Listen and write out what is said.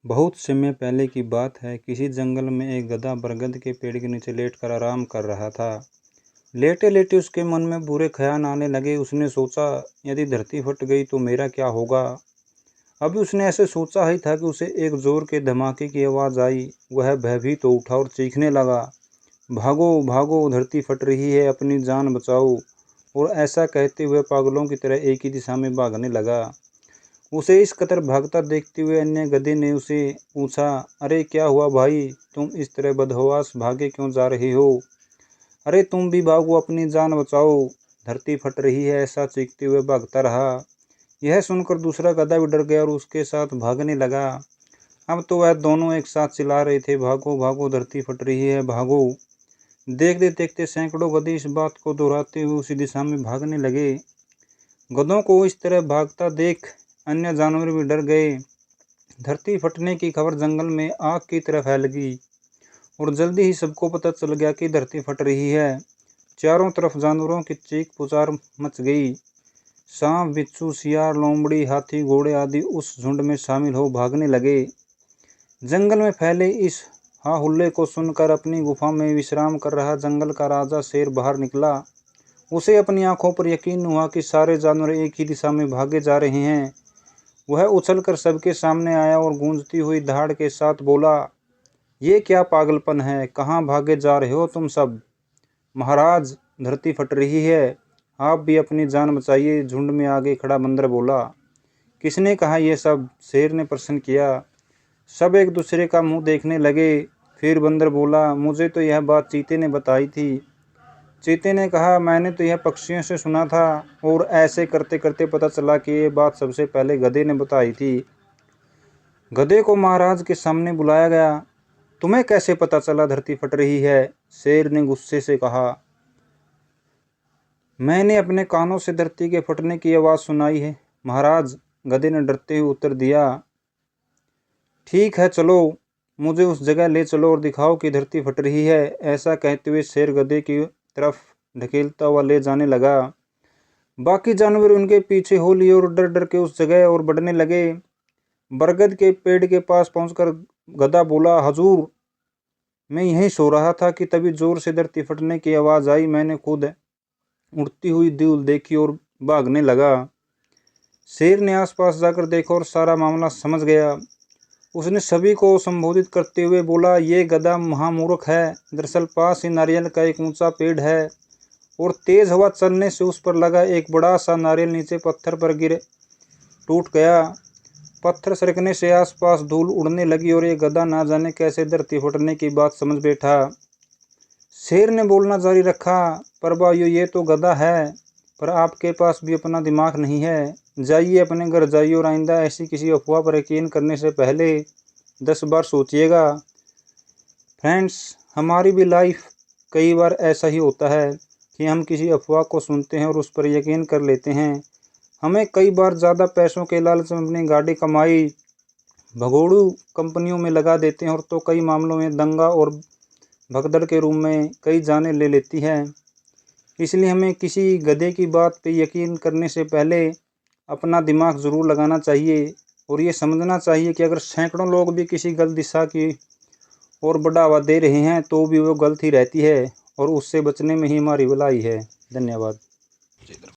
बहुत समय पहले की बात है। किसी जंगल में एक गधा बरगद के पेड़ के नीचे लेटकर आराम कर रहा था। लेटे लेटे उसके मन में बुरे ख्याल आने लगे। उसने सोचा, यदि धरती फट गई तो मेरा क्या होगा। अभी उसने ऐसे सोचा ही था कि उसे एक जोर के धमाके की आवाज़ आई। वह भयभीत हो उठा और चीखने लगा, भागो भागो, धरती फट रही है, अपनी जान बचाओ। और ऐसा कहते हुए पागलों की तरह एक ही दिशा में भागने लगा। उसे इस कदर भागता देखते हुए अन्य गधे ने उसे पूछा, अरे क्या हुआ भाई, तुम इस तरह बदहवास भागे क्यों जा रहे हो। अरे तुम भी भागो, अपनी जान बचाओ, धरती फट रही है, ऐसा चीखते हुए भागता रहा। यह सुनकर दूसरा गधा भी डर गया और उसके साथ भागने लगा। अब तो वह दोनों एक साथ चिल्ला रहे थे, भागो भागो, धरती फट रही है, भागो। देखते देखते सैकड़ों गधे इस बात को दोहराते हुए उसी दिशा में भागने लगे। गधों को इस तरह भागता देख अन्य जानवर भी डर गए। धरती फटने की खबर जंगल में आग की तरह फैल गई और जल्दी ही सबको पता चल गया कि धरती फट रही है। चारों तरफ जानवरों की चीख पुकार मच गई। सांप, बिच्छू, सियार, लोमड़ी, हाथी, घोड़े आदि उस झुंड में शामिल हो भागने लगे। जंगल में फैले इस हाहुल्ले को सुनकर अपनी गुफा में विश्राम कर रहा जंगल का राजा शेर बाहर निकला। उसे अपनी आंखों पर यकीन हुआ कि सारे जानवर एक ही दिशा में भागे जा रहे हैं। वह उछलकर सबके सामने आया और गूंजती हुई दहाड़ के साथ बोला, ये क्या पागलपन है, कहाँ भागे जा रहे हो तुम सब। महाराज, धरती फट रही है, आप भी अपनी जान बचाइए, झुंड में आगे खड़ा बंदर बोला। किसने कहा ये सब, शेर ने प्रश्न किया। सब एक दूसरे का मुंह देखने लगे। फिर बंदर बोला, मुझे तो यह बात चीते ने बताई थी। चीते ने कहा, मैंने तो यह पक्षियों से सुना था और ऐसे करते करते पता चला कि ये बात सबसे पहले गधे ने बताई थी। गधे को महाराज के सामने बुलाया गया। तुम्हें कैसे पता चला धरती फट रही है, शेर ने गुस्से से कहा। मैंने अपने कानों से धरती के फटने की आवाज़ सुनाई है महाराज, गधे ने डरते हुए उत्तर दिया। ठीक है, चलो मुझे उस जगह ले चलो और दिखाओ कि धरती फट रही है। ऐसा कहते हुए शेर गधे की तरफ ढकेलता हुआ ले जाने लगा। बाकी जानवर उनके पीछे हो लिए और डर डर के उस जगह और बढ़ने लगे। बरगद के पेड़ के पास पहुंचकर गधा बोला, हजूर, मैं यहीं सो रहा था कि तभी जोर से धरती फटने की आवाज़ आई। मैंने खुद उड़ती हुई धूल देखी और भागने लगा। शेर ने आसपास जाकर देखा और सारा मामला समझ गया। उसने सभी को संबोधित करते हुए बोला, ये गधा महामूर्ख है। दरअसल पास ही नारियल का एक ऊंचा पेड़ है और तेज हवा चलने से उस पर लगा एक बड़ा सा नारियल नीचे पत्थर पर गिर टूट गया। पत्थर सरकने से आसपास धूल उड़ने लगी और ये गधा ना जाने कैसे धरती फटने की बात समझ बैठा। शेर ने बोलना जारी रखा, पर भाइयों, ये तो गधा है, पर आपके पास भी अपना दिमाग नहीं है। जाइए, अपने घर जाइए और आइंदा ऐसी किसी अफवाह पर यकीन करने से पहले 10 बार सोचिएगा। फ्रेंड्स, हमारी भी लाइफ कई बार ऐसा ही होता है कि हम किसी अफवाह को सुनते हैं और उस पर यकीन कर लेते हैं। हमें कई बार ज़्यादा पैसों के लालच में अपनी गाड़ी कमाई भगोड़ू कंपनियों में लगा देते हैं और तो कई मामलों में दंगा और भगदड़ के रूप में कई जानें ले लेती है। इसलिए हमें किसी गधे की बात पे यकीन करने से पहले अपना दिमाग ज़रूर लगाना चाहिए और ये समझना चाहिए कि अगर सैकड़ों लोग भी किसी गलत दिशा की ओर बढ़ावा दे रहे हैं तो भी वो गलत ही रहती है और उससे बचने में ही हमारी भलाई है। धन्यवाद।